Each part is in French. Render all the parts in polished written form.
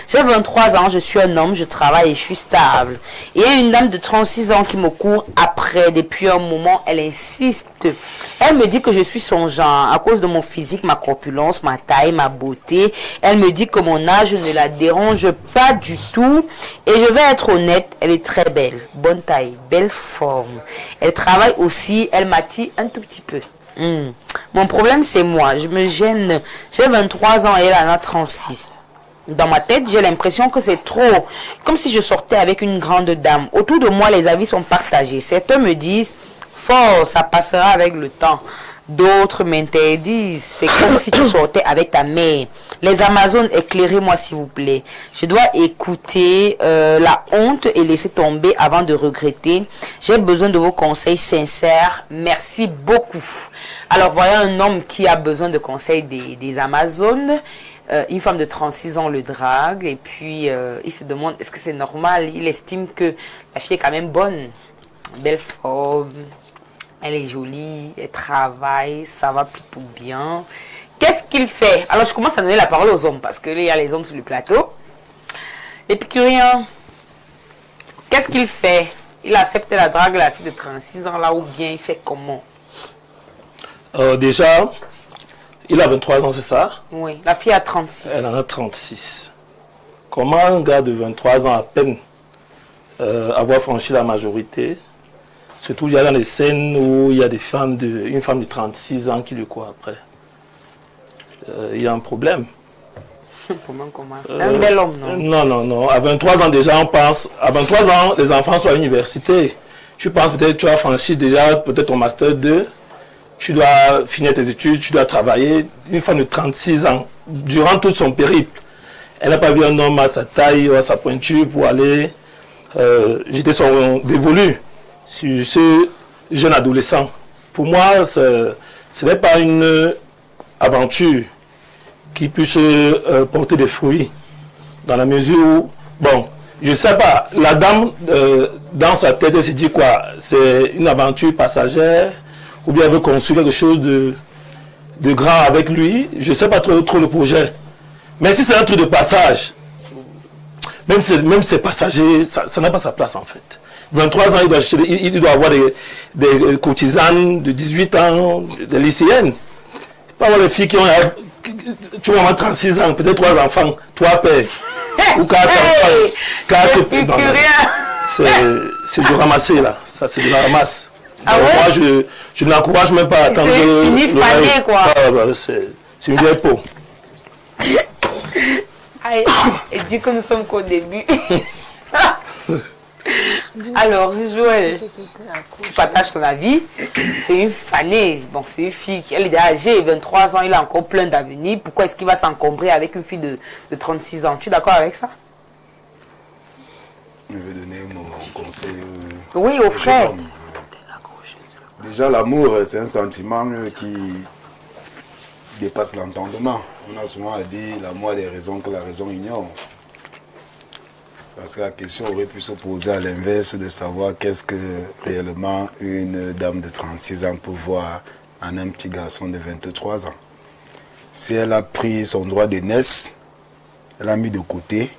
J'ai 23 ans, je suis un homme, je travaille et je suis stable. Et il y a une dame de 36 ans qui me court après. Depuis un moment, elle insiste. Elle me dit que je suis son genre à cause de mon physique, ma corpulence, ma taille, ma beauté. Elle me dit que mon âge ne la dérange pas du tout. Et je vais être honnête, elle est très belle. Bonne taille, belle forme. Elle travaille aussi, elle m'attire un tout petit peu. Mon problème, c'est moi. Je me gêne. J'ai 23 ans et elle en a 36. Dans ma tête, j'ai l'impression que c'est trop. Comme si je sortais avec une grande dame. Autour de moi, les avis sont partagés. Certains me disent, fort, ça passera avec le temps. D'autres m'interdisent. C'est comme si tu sortais avec ta mère. Les Amazones, éclairez-moi s'il vous plaît. Je dois écouter la honte et laisser tomber avant de regretter. J'ai besoin de vos conseils sincères. Merci beaucoup. Alors, voilà un homme qui a besoin de conseils des Amazones. Une femme de 36 ans le drague. Et puis, il se demande, est-ce que c'est normal? Il estime que la fille est quand même bonne. Belle forme. Elle est jolie, elle travaille, ça va plutôt bien. Qu'est-ce qu'il fait? Alors, je commence à donner la parole aux hommes, parce que là, il y a les hommes sur le plateau. L'épicurien, qu'est-ce qu'il fait? Il accepte la drague de la fille de 36 ans, là, ou bien il fait comment? Déjà, il a 23 ans, c'est ça? Oui, la fille a 36. Elle en a 36. Comment un gars de 23 ans, à peine avoir franchi la majorité, surtout il y a dans les scènes où il y a une femme de 36 ans qui le court après. Il y a un problème. C'est un bel homme, non? Non. À 23 ans déjà, on pense... À 23 ans, les enfants sont à l'université. Tu penses peut-être que tu as franchi déjà peut-être ton master 2. Tu dois finir tes études, tu dois travailler. Une femme de 36 ans, durant tout son périple, elle n'a pas vu un homme à sa taille ou à sa pointure pour aller jeter son dévolu sur ce jeune adolescent. Pour moi, ce n'est pas une aventure qui puisse porter des fruits. Dans la mesure où, bon, je ne sais pas, la dame, dans sa tête, elle s'est dit quoi? C'est une aventure passagère, ou bien elle veut construire quelque chose de grand avec lui. Je ne sais pas trop le projet. Mais si c'est un truc de passage, même si c'est passager, ça n'a pas sa place en fait. 23 ans, il doit avoir des courtisanes de 18 ans, des lycéennes. Pas avoir des filles qui ont, tu vas avoir 36 ans, peut-être 3 enfants, 3 pères, ou 4 enfants. 4 c'est du ramasser là, ça c'est de la ramasse. Ah ouais? Moi je ne l'encourage même pas à attendre. C'est fini fané quoi. C'est une vieille peau. Et dit que nous sommes qu'au début. Alors, Joël, tu partages ton avis. C'est une fanée. Bon, c'est une fille qui elle est âgée, 23 ans, il a encore plein d'avenir. Pourquoi est-ce qu'il va s'encombrer avec une fille de 36 ans? Tu es d'accord avec ça? Je vais donner mon conseil. Oui, au frère. Déjà, l'amour, c'est un sentiment qui dépasse l'entendement. On a souvent dit l'amour a des raisons que la raison ignore. Parce que la question aurait pu se poser à l'inverse de savoir qu'est-ce que réellement une dame de 36 ans peut voir en un petit garçon de 23 ans. Si elle a pris son droit d'aînesse, elle a mis de côté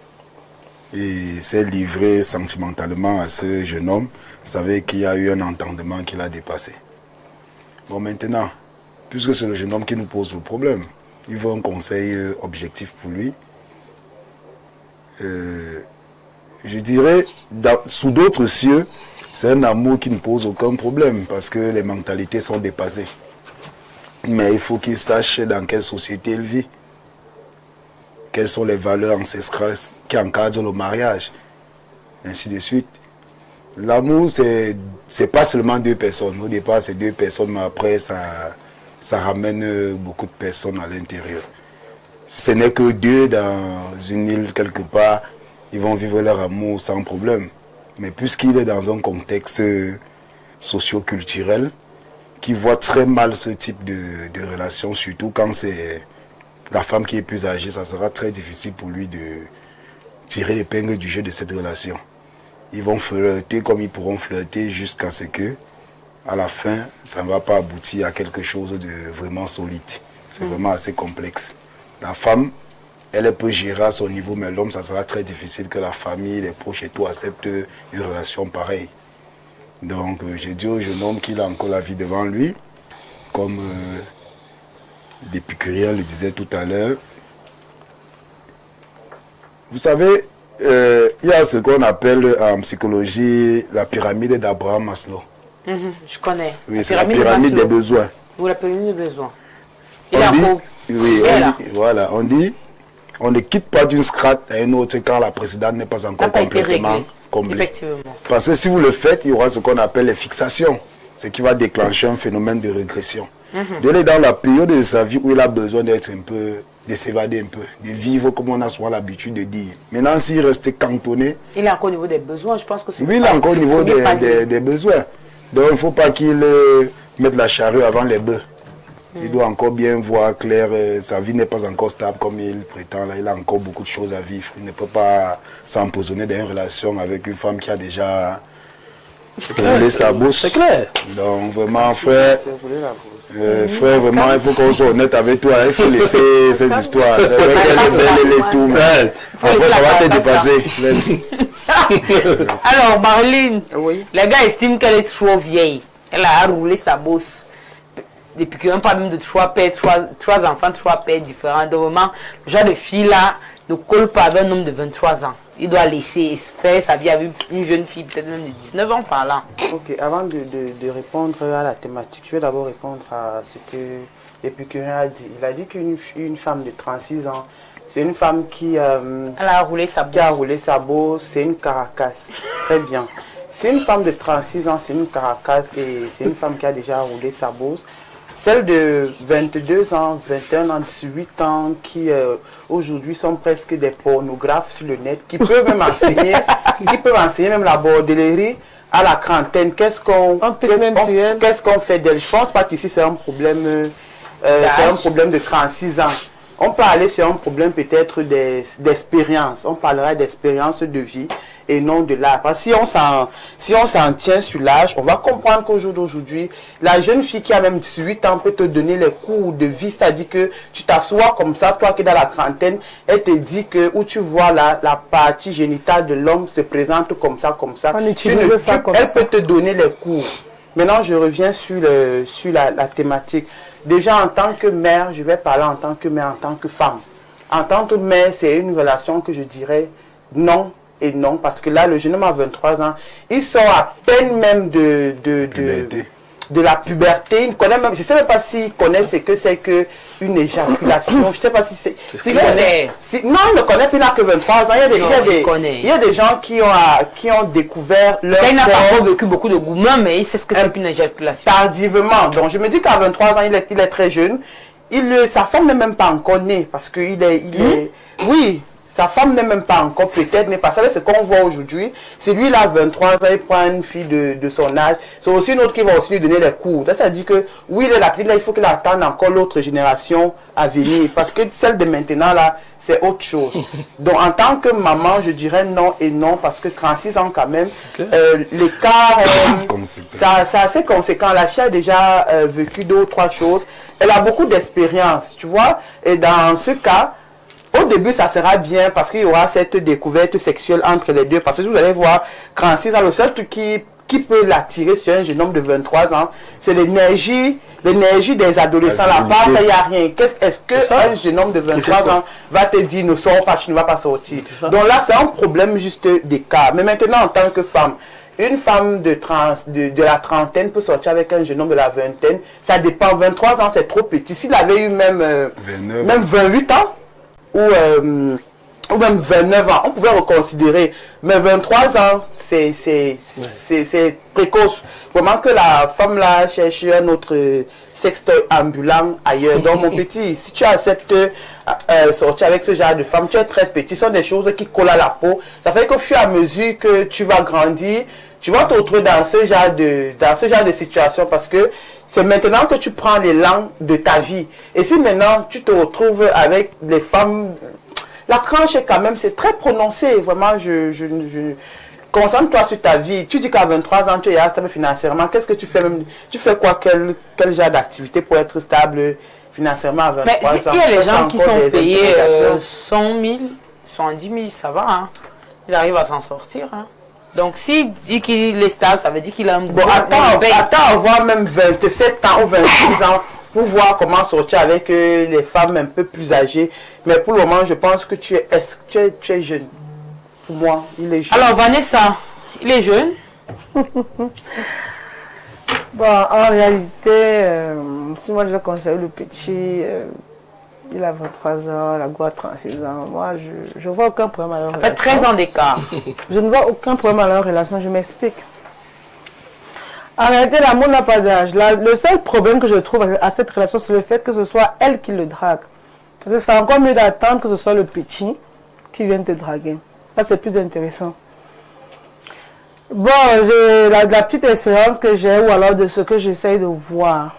et s'est livrée sentimentalement à ce jeune homme, savait qu'il y a eu un entendement qui l'a dépassé. Bon, maintenant, puisque c'est le jeune homme qui nous pose le problème, il veut un conseil objectif pour lui. Je dirais, sous d'autres cieux, c'est un amour qui ne pose aucun problème parce que les mentalités sont dépassées. Mais il faut qu'il sache dans quelle société il vit. Quelles sont les valeurs ancestrales qui encadrent le mariage, ainsi de suite. L'amour, c'est pas seulement 2 personnes. Au départ, c'est 2 personnes, mais après, ça ramène beaucoup de personnes à l'intérieur. Ce n'est que 2 dans une île quelque part, ils vont vivre leur amour sans problème. Mais puisqu'il est dans un contexte socio-culturel, qui voit très mal ce type de relation, surtout quand c'est la femme qui est plus âgée, ça sera très difficile pour lui de tirer l'épingle du jeu de cette relation. Ils vont flirter comme ils pourront flirter jusqu'à ce que, à la fin, ça ne va pas aboutir à quelque chose de vraiment solide. C'est vraiment assez complexe. La femme elle peut gérer à son niveau, mais l'homme, ça sera très difficile que la famille, les proches et tout acceptent une relation pareille. Donc, j'ai dit au jeune homme qu'il a encore la vie devant lui, comme l'épicurien le disait tout à l'heure. Vous savez, il y a ce qu'on appelle en psychologie la pyramide d'Abraham Maslow. Je connais. Oui, c'est la pyramide des besoins. Ou la pyramide des besoins. Voilà, on dit, on ne quitte pas d'une strate à une autre quand la précédente n'est pas encore complètement comblée. Effectivement. Parce que si vous le faites, il y aura ce qu'on appelle les fixations, ce qui va déclencher un phénomène de régression. Il est dans la période de sa vie où il a besoin d'être un peu, de s'évader un peu, de vivre comme on a souvent l'habitude de dire. Maintenant, s'il reste cantonné... Il est encore au niveau des besoins, je pense que c'est... Oui, il est encore au niveau des besoins. Donc, il ne faut pas qu'il mette la charrue avant les bœufs. Il doit encore bien voir clair, sa vie n'est pas encore stable comme il prétend. Là, il a encore beaucoup de choses à vivre. Il ne peut pas s'empoisonner dans une relation avec une femme qui a déjà roulé sa bourse. C'est clair. Donc, vraiment, frère... frère, vraiment, il faut qu'on soit honnête avec toi. Il faut laisser ces histoires. C'est vrai qu'elle est belle, elle est tout, mais après, ça va te dépasser. Laisse. Alors, Marlene, Oui. les gars estiment qu'elle est trop vieille. Elle a roulé sa bosse. Depuis qu'on parle même de trois enfants, trois pères différents. Donc, vraiment, le genre de fille-là ne colle pas avec un homme de 23 ans. Il doit laisser faire sa vie avec une jeune fille, peut-être même de 19 ans par là. Ok, avant de répondre à la thématique, je vais d'abord répondre à ce que l'épicurien a dit. Il a dit qu'une femme de 36 ans, c'est une femme qui a roulé sa bosse, c'est une caracasse. Très bien. C'est une femme de 36 ans, c'est une caracasse et c'est une femme qui a déjà roulé sa bosse. Celles de 22 ans, 21 ans, 18 ans, qui aujourd'hui sont presque des pornographes sur le net, qui peuvent même enseigner, même la bordellerie à la quarantaine. Qu'est-ce qu'on fait d'elle? Je pense pas qu'ici c'est un problème, c'est un problème de 36 ans. On peut aller sur un problème peut-être d'expérience. On parlera d'expérience de vie et non de l'âge. Parce que si on s'en tient sur l'âge, on va comprendre qu'au jour d'aujourd'hui, la jeune fille qui a même 18 ans peut te donner les cours de vie. C'est-à-dire que tu t'assois comme ça, toi qui es dans la quarantaine, elle te dit que où tu vois la partie génitale de l'homme se présente comme ça, comme ça. Elle peut te donner les cours. Maintenant, je reviens sur la thématique. Déjà, en tant que mère, je vais parler en tant que mère, en tant que femme. En tant que mère, c'est une relation que je dirais non et non. Parce que là, le jeune homme a 23 ans. Il sort à peine même de la puberté. Il connaît même, je ne sais même pas s'il connaît ce que c'est qu'une éjaculation. Je ne sais pas si c'est... non, il ne connaît pas, il n'a que 23 ans. Il y a des gens qui ont découvert leur corps. Il n'a pas encore vécu beaucoup de gourmands, mais il sait ce que c'est qu'une éjaculation. Tardivement. Donc, je me dis qu'à 23 ans, il est très jeune. Sa femme n'est même pas encore née. Parce qu'il est... Oui. Sa femme n'est même pas encore peut-être, mais parce que ce qu'on voit aujourd'hui, c'est lui, il a 23 ans, il prend une fille de son âge. C'est aussi une autre qui va aussi lui donner les cours. Ça dit que, oui, il est la petite, là, il faut qu'il attende encore l'autre génération à venir. Parce que celle de maintenant, là, c'est autre chose. Donc, en tant que maman, je dirais non et non, parce que 36 ans quand même, l'écart, c'est assez conséquent. La fille a déjà vécu 2 ou 3 choses. Elle a beaucoup d'expérience, tu vois. Et dans ce cas, au début, ça sera bien parce qu'il y aura cette découverte sexuelle entre les deux. Parce que vous allez voir, 36 ans, le seul truc qui peut l'attirer sur un jeune homme de 23 ans, c'est l'énergie des adolescents. Là-bas, ça y a rien. Est-ce qu'un jeune homme de 23 ans va te dire, ne sors pas, tu ne vas pas sortir? Donc là, c'est un problème juste d'écart. Mais maintenant, en tant que femme, une femme de la trentaine peut sortir avec un jeune homme de la vingtaine. Ça dépend. 23 ans, c'est trop petit. S'il avait eu même 28 ans, ou même 29 ans, on pouvait reconsidérer. Mais 23 ans, c'est précoce. Vraiment que la femme là cherche un autre sextoy ambulant ailleurs. Donc mon petit, si tu acceptes sortir avec ce genre de femme, tu es très petit. Ce sont des choses qui collent à la peau. Ça fait qu'au fur et à mesure que tu vas grandir, tu vas te retrouver dans ce genre de situation parce que c'est maintenant que tu prends l'élan de ta vie. Et si maintenant tu te retrouves avec des femmes, la tranche est quand même, c'est très prononcé. Vraiment, concentre-toi sur ta vie. Tu dis qu'à 23 ans, tu es stable financièrement. Qu'est-ce que tu fais même? Tu fais quoi? Quel genre d'activité pour être stable financièrement à 23 Mais ans. il y a les gens qui sont payés 100 100 000, 110 000, ça va. Hein. Il arrive à s'en sortir. Hein. Donc, s'il dit qu'il est stable, ça veut dire qu'il a un Bon, attends, avoir même 27 ans ou 26 ans pour voir comment sortir avec les femmes un peu plus âgées. Mais pour le moment, je pense que tu es jeune. Pour moi, il est jeune. Alors, Vanessa, il est jeune. Bon, en réalité, si moi je conseille le petit, il a 23 ans, la go a 36 ans. Moi, je vois aucun problème à leur relation. Ça fait 13 ans d'écart. Je ne vois aucun problème à leur relation, je m'explique. En réalité, l'amour n'a pas d'âge. Le seul problème que je trouve à cette relation, c'est le fait que ce soit elle qui le drague. Parce que c'est encore mieux d'attendre que ce soit le petit qui vienne te draguer. Ça, c'est plus intéressant. Bon, la petite expérience que j'ai, ou alors de ce que j'essaye de voir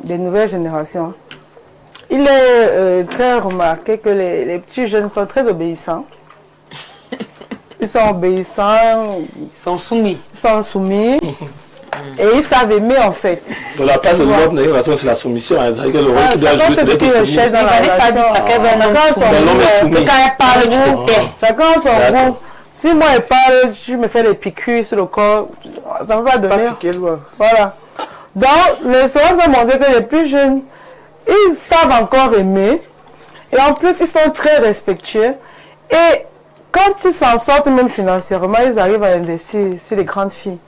des nouvelles générations, il est très remarqué que les petits jeunes sont très obéissants. Ils sont obéissants. Ils sont soumis. Ils sont soumis. Et ils savent aimer en fait. Dans la place de l'homme dans une relation, c'est la soumission. C'est-à-dire que le rôle qu'il doit jouer, c'est ce qu'il recherche dans la relation. Chacun a son goût. Si moi je parle, je me fais des piqûres sur le corps, ça ne va pas donner. Voilà. Donc, l'expérience a montré que les plus jeunes, ils savent encore aimer. Et en plus, ils sont très respectueux. Et quand ils s'en sortent, même financièrement, ils arrivent à investir sur les grandes filles.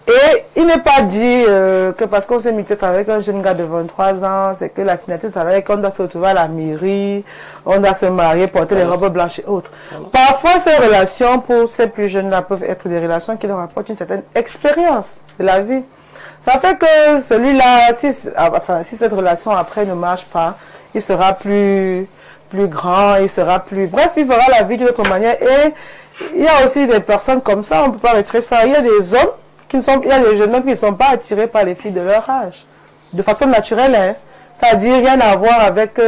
Et il n'est pas dit que parce qu'on s'est mis tête avec un jeune gars de 23 ans, c'est que la finalité c'est avec qu'on doit se retrouver à la mairie, on doit se marier, porter les robes blanches et autres. Parfois, ces relations pour ces plus jeunes-là peuvent être des relations qui leur apportent une certaine expérience de la vie. Ça fait que celui-là, si cette relation après ne marche pas, il sera plus grand, il sera plus... Bref, il verra la vie d'une autre manière. Et il y a aussi des personnes comme ça, on ne peut pas retirer ça. Il y a des hommes il y a des jeunes hommes qui ne sont pas attirés par les filles de leur âge. De façon naturelle, hein. C'est-à-dire rien à voir avec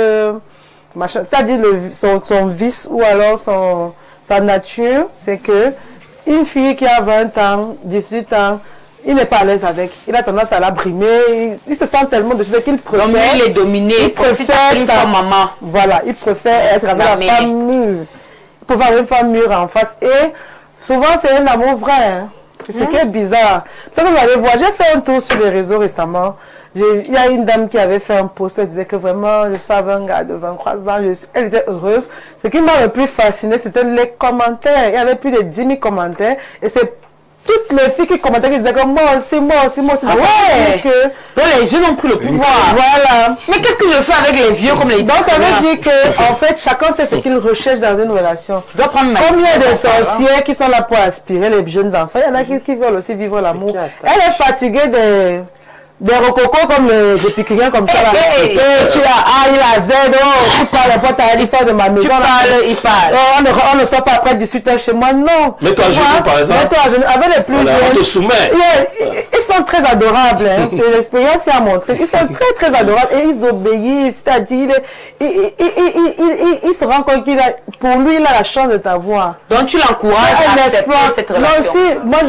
c'est-à-dire son vice ou alors sa nature. C'est que une fille qui a 20 ans, 18 ans, il n'est pas à l'aise avec. Il a tendance à la brimer. Il se sent tellement de choses qu'il préfère. Donc, il est dominé. Il préfère sa maman. Voilà, il préfère être avec la femme mûre. Il préfère avoir une femme mûre en face. Et souvent, c'est un amour vrai. Hein. C'est ce qui est bizarre. Ça que vous allez voir, j'ai fait un tour sur les réseaux récemment. Il y a une dame qui avait fait un post, elle disait que vraiment, je savais un gars de 23 ans, elle était heureuse. Ce qui m'a le plus fasciné, c'était les commentaires. Il y avait plus de 10 000 commentaires. Et c'est toutes les filles qui commentaient, qui disaient que moi aussi. Ah ouais. Donc les jeunes ont pris le pouvoir. Voilà. Mais qu'est-ce que je fais avec les vieux comme les... Donc ça veut dire que, en fait, chacun sait ce qu'il recherche dans une relation. Comme il y a des sorcières qui sont là pour aspirer les jeunes enfants, il y en a qui veulent aussi vivre l'amour. Elle est fatiguée des rococos comme des piqûriens comme ça. Et tu as A, il a Z, tu parles un peu, t'as l'histoire de ma maison. Il parle. On ne sort pas après 18 h chez moi, non. Mais toi, jeune, par exemple. Mais toi, avec les plus jeunes. On te soumet. Ils sont très adorables. Hein. C'est l'expérience qui a montré. Ils sont très, très adorables et ils obéissent. C'est-à-dire, il se rend compte qu'il a, pour lui, il a la chance de t'avoir. Donc tu l'encourages à accepter cette relation. Non, si, moi,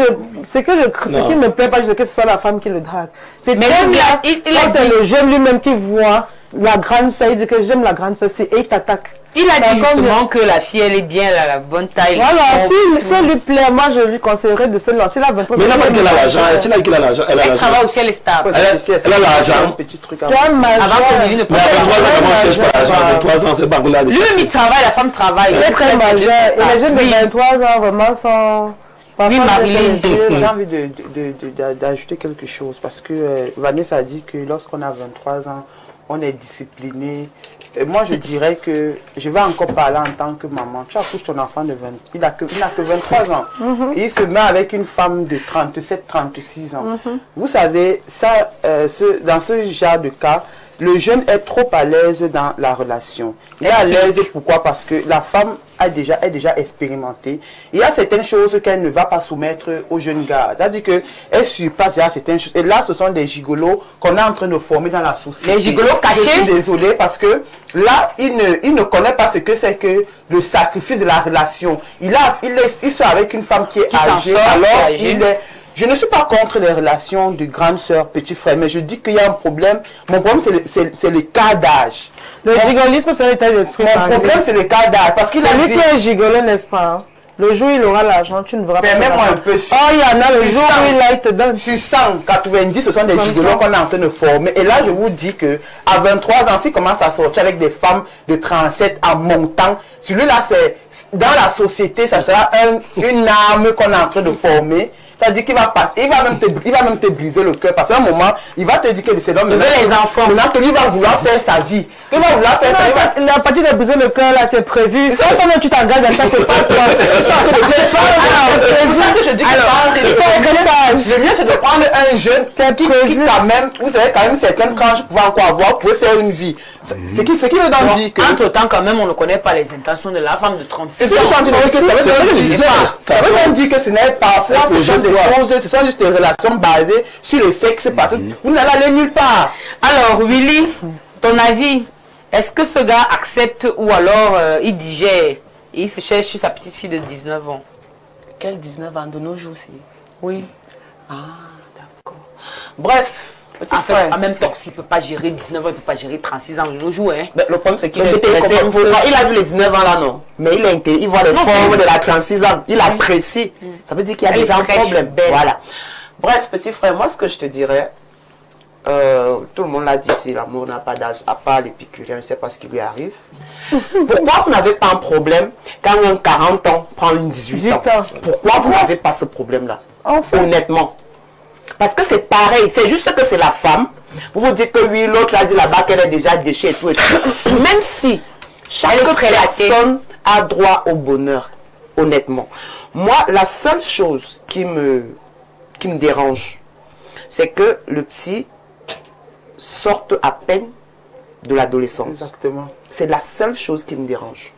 ce qui me plaît pas, c'est que ce soit la femme qui le drague. C'est c'est le jeune lui-même qui voit la grande sœur, il dit que j'aime la grande sœur, et il t'attaque. Il a dit justement que la fille, elle est bien, elle a la bonne taille. Voilà, si ça lui plaît, moi je lui conseillerais de se lancer là 23 ans. Mais là, qu'elle a l'argent, c'est là qu'elle a l'argent. Elle travaille aussi, elle est stable. Elle a l'argent. C'est un majeur. Mais à 23 ans, comment on cherche pas l'argent? À 23 ans, c'est pas là. Lui-même, il travaille, la femme travaille. Il est très majeur. Et les jeunes de 23 ans, vraiment, sont... Oui, Marilyn. J'ai envie d'ajouter quelque chose parce que Vanessa a dit que lorsqu'on a 23 ans, on est discipliné. Et moi, je dirais que je vais encore parler en tant que maman. Tu accouches ton enfant de 20, il n'a que 23 ans. Et il se met avec une femme de 37, 36 ans. Vous savez, ça, dans ce genre de cas, le jeune est trop à l'aise dans la relation. Il est à l'aise, pourquoi? Parce que la femme est déjà expérimentée. Il y a certaines choses qu'elle ne va pas soumettre au jeune gars. C'est-à-dire qu'elle surpasse certaines choses. Et là, ce sont des gigolos qu'on est en train de former dans la société. Les gigolos cachés? Je suis désolée parce que là, il ne connaît pas ce que c'est que le sacrifice de la relation. Il soit avec une femme qui est âgée, alors Je ne suis pas contre les relations de grande sœur, petit frère, mais je dis qu'il y a un problème. Mon problème, c'est le cas d'âge. Le gigolisme, c'est l'état d'esprit. Mon problème, c'est le cas d'âge. Parce qu'il a dit... Celui qui est gigolo, n'est-ce pas? Le jour où il aura l'argent, tu ne verras pas. Permets-moi un peu. Oh, il y en a le jour où il te donne. Sur 190, ce sont des gigolos qu'on est en train de former. Et là, je vous dis que à 23 ans, s'il commence à sortir avec des femmes de 37 à montant, celui-là, c'est dans la société, ça sera une arme qu'on est en train de former. Ça dit qu'il va passer, il va même te briser le cœur. Parce qu'à un moment, il va te dire que c'est l'homme. Il veut les enfants. Maintenant, lui va vouloir faire sa vie. Il va vouloir faire sa vie. La partie de briser le cœur, là, c'est prévu. C'est ça que tu t'engages dans ça que pas toi. C'est ça que je dis que le mieux, c'est de prendre un jeune qui quand même, vous avez quand même certaines quand je pouvais encore avoir, vous pouvez faire une vie. Ce qui veut donc dire que... Entre-temps, quand même, on ne connaît pas les intentions de la femme de 36 ans. C'est ça que je suis en train de dire que ça veut même dire que ce n'est parfois ce sont juste des relations basées sur le sexe parce que vous n'allez aller nulle part. Alors, Willy, ton avis, est-ce que ce gars accepte ou alors il digère et il se cherche sur sa petite fille de 19 ans? Quel 19 ans de nos jours, c'est? Oui. Ah, d'accord. Bref, petit frère. En même temps, s'il ne peut pas gérer 19 ans, il ne peut pas gérer 36 ans de nos jours. Hein. Mais le problème, c'est qu'il est intéressé. Il a vu les 19 ans là, non. Mais il est intéressé. Il voit les formes de la 36 ans. Il apprécie. Ça veut dire qu'il y a déjà un problème. Voilà. Bref, petit frère, moi, ce que je te dirais, tout le monde l'a dit, si l'amour n'a pas d'âge, à part l'épicurien, je ne sais pas ce qui lui arrive. Pourquoi vous n'avez pas un problème quand un 40 ans prend une 18 ans? Pourquoi vous n'avez pas ce problème-là? Honnêtement. Parce que c'est pareil, c'est juste que c'est la femme. Vous vous dites que oui, l'autre a dit là-bas qu'elle est déjà déchée et tout et tout. Même si chaque personne a droit au bonheur, honnêtement. Moi, la seule chose qui me dérange, c'est que le petit sorte à peine de l'adolescence. Exactement. C'est la seule chose qui me dérange.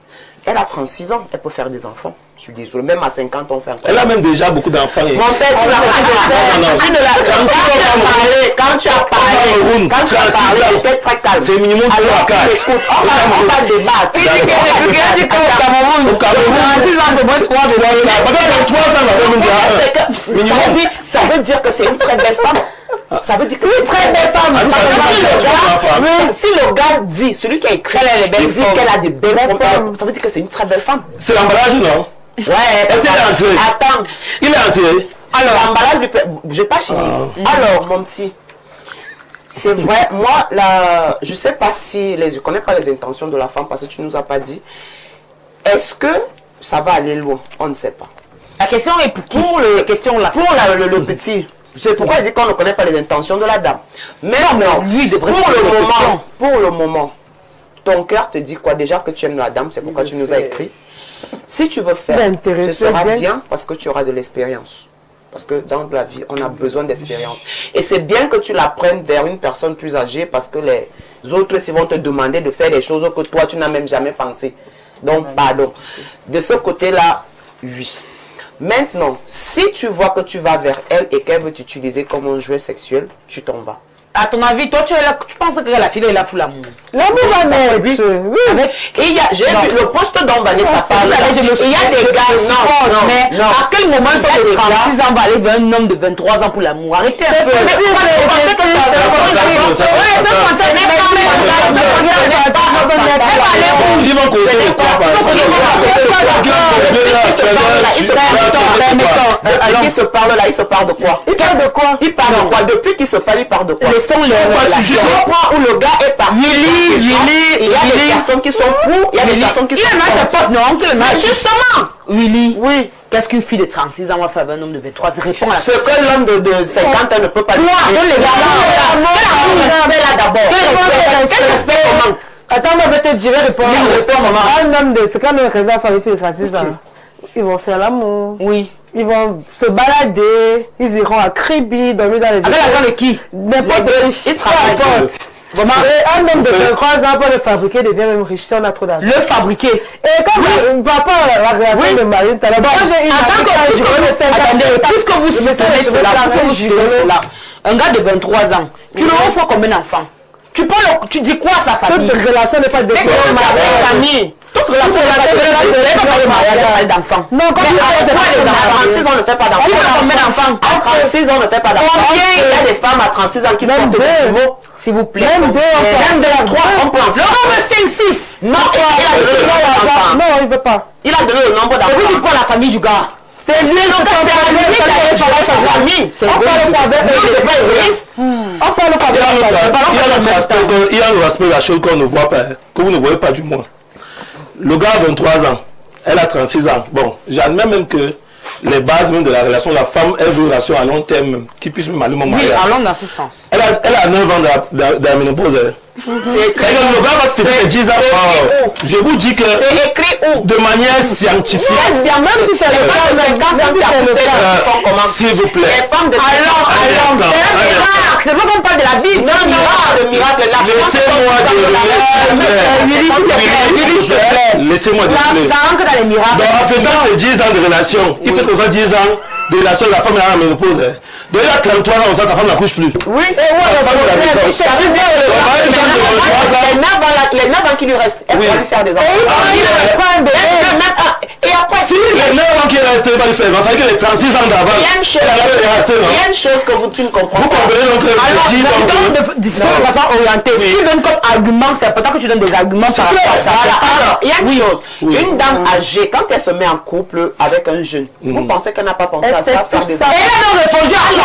Elle a 36 ans, elle peut faire des enfants. Je suis désolé, même à 50 ans, on fait encore. Elle a même déjà beaucoup d'enfants. Mon frère, quand tu as parlé, tu étais très calme. C'est minimum 3 à 4. On va débattre. Il dit qu'il dit qu'au Cameroun, 36 ans, c'est moins 3 de ça veut dire que c'est une très belle femme. Ça veut dire que c'est une très belle femme. Si le gars dit, celui qui a écrit, il dit qu'elle a des belles femmes, ça veut dire que c'est une très belle femme. C'est l'emballage, non? Ouais. Est-ce qu'il est entré? Attends. Il est entré. Alors, l'emballage du... J'ai pas fini. Alors, mon petit, c'est vrai, moi, je sais pas si... Je connais pas les intentions de la femme parce que tu nous as pas dit. Est-ce que ça va aller loin? On ne sait pas. La question est pour le petit. C'est pourquoi il dit qu'on ne connaît pas les intentions de la dame. Mais non, lui devrait pour le moment, ton cœur te dit quoi? Déjà que tu aimes la dame, c'est pourquoi tu nous as écrit. Si tu veux faire, ce sera bien parce que tu auras de l'expérience. Parce que dans la vie, on a besoin d'expérience. Et c'est bien que tu la prennes vers une personne plus âgée parce que les autres vont te demander de faire des choses que toi, tu n'as même jamais pensé. Donc, pardon. De ce côté-là, oui. Maintenant, si tu vois que tu vas vers elle et qu'elle veut t'utiliser comme un jouet sexuel, tu t'en vas. À ton avis, toi, tu penses que la fille est là pour l'amour? L'amour va naître. Oui. Et j'ai vu le poste dont Vanessa parle. Il y a des gars, non. À quel moment une femme de 36 ans va aller vers un homme de 23 ans pour l'amour? Arrêtez un peu. Il se parle là, il se parle de quoi? Il parle de quoi? Il parle de quoi? Depuis qu'il se parle, il parle de quoi? Laissons les relations. Où le gars est parti. Il y a des personnes qui sont pour, il y a des personnes qui sont contre. Justement, Willy. Oui. Qu'est-ce qu'une fille de 36 ans va faire avec un homme de 23? Réponds à la question. Ce que l'homme de 50 ans ne peut pas dire. Quel respect comment? Attends, on va te dire répondre. Un homme de... C'est quand même raison à faire une fille de 36 ans. Ils vont faire l'amour. Oui. Ils vont se balader. Ils iront à Kribi, dormir dans les... Avec la de qui? N'importe qui. Un homme de 23 ans pour le fabriquer devient même riche si on a trop d'argent. Le fabriquer. Et comme papa la relation de Marine, t'as moi j'ai une puisque vous soutenez cela, un gars de 23 ans, tu le vois combien d'enfants? Tu dis quoi à sa famille? Toute relation n'est pas de famille. Toute relation de mariage, pas d'enfants. Non, quand à 36 ans, on ne fait pas d'enfants. Combien d'enfants? À 36 ans, on ne fait pas d'enfants. Il y a des femmes à 36 ans qui portent des jumeaux, s'il vous plaît. Même 2, même 2, 3, on peut en faire. Laurent veut 5, 6. Non, il veut pas. Il a donné le nombre d'enfants. Et vous dites quoi la famille du gars? C'est lui, c'est sa famille. C'est pas égoïste. On parle pas il y a un aspect de la chose qu'on ne voit pas, que vous ne voyez pas du moins. Le gars a 23 ans, elle a 36 ans. Bon, j'admets même que les bases même de la relation, la femme, elle veut une relation à long terme, qui puisse même aller mon mariage. Oui, allons dans ce sens. Elle a 9 ans de la ménopause. C'est que le gars va fêter 10 ans. Je vous dis que c'est écrit où? De manière scientifique. Même si c'est le cas de 50 ans qui a poussé comment? S'il vous plaît. Les femmes de 50 ans. C'est un miracle. C'est pas qu'on parle de la Bible. C'est un miracle. Le miracle. Laissez-moi dire. Ça rentre dans les miracles. Donc en fait, c'est 10 ans de relation. Il fait comme ça 10 ans de relation, la femme est à la ménopause. Donc il a 33 ans, sa femme n'accouche plus. Oui. Les 9 ans qui lui restent, elle va lui faire des enfants. Et après, si les 9 ans qui restent, elle va lui faire des enfants, ça veut dire que les 36 ans d'avant, il y a une chose que tu ne comprends pas. Alors, de façon orientée. Ce qui donne comme argument, c'est important que tu donnes des arguments par rapport à ça. Alors, il y a une chose. Une dame âgée, quand elle se met en couple avec un jeune, vous pensez qu'elle n'a pas pensé à ça, faire des enfants? Elle a répondu à la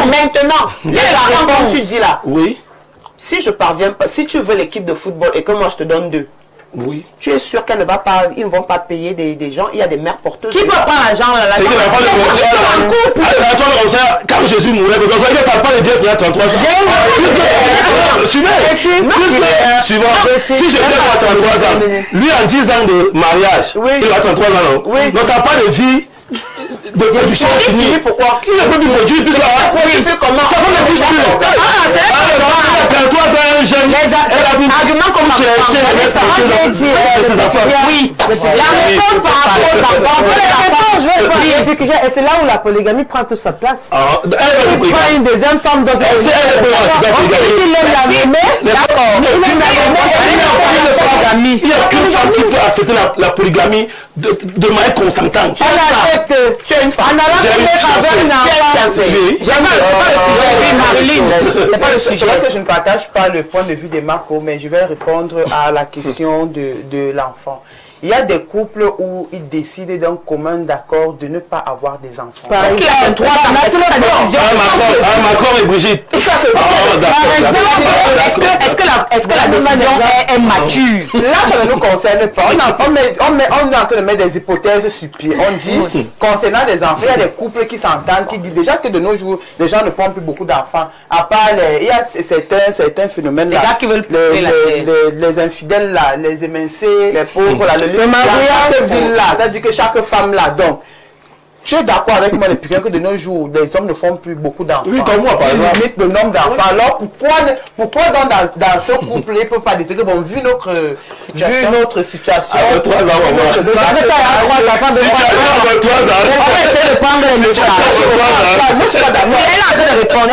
maintenant. Les parents, comme tu dis là. Oui. Si je parviens pas, si tu veux l'équipe de football et que moi je te donne 2, oui. Tu es sûr qu'elle ne va pas, ils ne vont pas payer des gens. Il y a des mères porteuses. Qui peut prendre l'argent là? C'est que la femme de couple. Attends, comme ça, quand Jésus mourait, parce que ça n'a pas les dieux frères 33 ans. Suivant. Si je viens à 33 ans, lui en 10 ans de mariage, il a 33 ans, non? Donc ça n'a pas de vie. De production finie. Pourquoi? Il n'a pas de produit, puis comment? Ça va ne bouge plus. Argument comme oui. La réponse par rapport aux enfants. Et c'est là où la polygamie prend toute sa place. Il prend une deuxième femme, donc il aime la nommer. Il n'y a qu'une femme qui peut accepter la polygamie de manière consentante. Elle accepte. Tu es une femme. C'est vrai que je ne partage pas le point de vue de Marco, mais je vais répondre à la question de l'enfant. Il y a des couples où ils décident d'un commun d'accord de ne pas avoir des enfants. Parce qu'il a 23 ans, c'est sa décision. Macron et Brigitte. Est-ce que la décision est mature? Là, ça ne nous concerne pas. On est en train de mettre des hypothèses sur pied. On dit, concernant les enfants, il y a des couples qui s'entendent, qui disent déjà que de nos jours, les gens ne font plus beaucoup d'enfants. À part, il y a certains phénomènes là. Les gars qui veulent les infidèles là, les émincés, les pauvres là, le mariage là, c'est-à-dire que chaque femme là, donc, je suis d'accord avec moi depuis que de nos jours, les hommes ne font plus beaucoup d'enfants. Oui, comme moi par exemple. Ils limitent le nombre d'enfants. Alors pourquoi dans ce couple, ils ne peuvent pas décider que bon, vu notre situation. Avec 3 ans, on va essayer de prendre les messages. Moi, je suis pas d'accord. Elle est en train de répondre.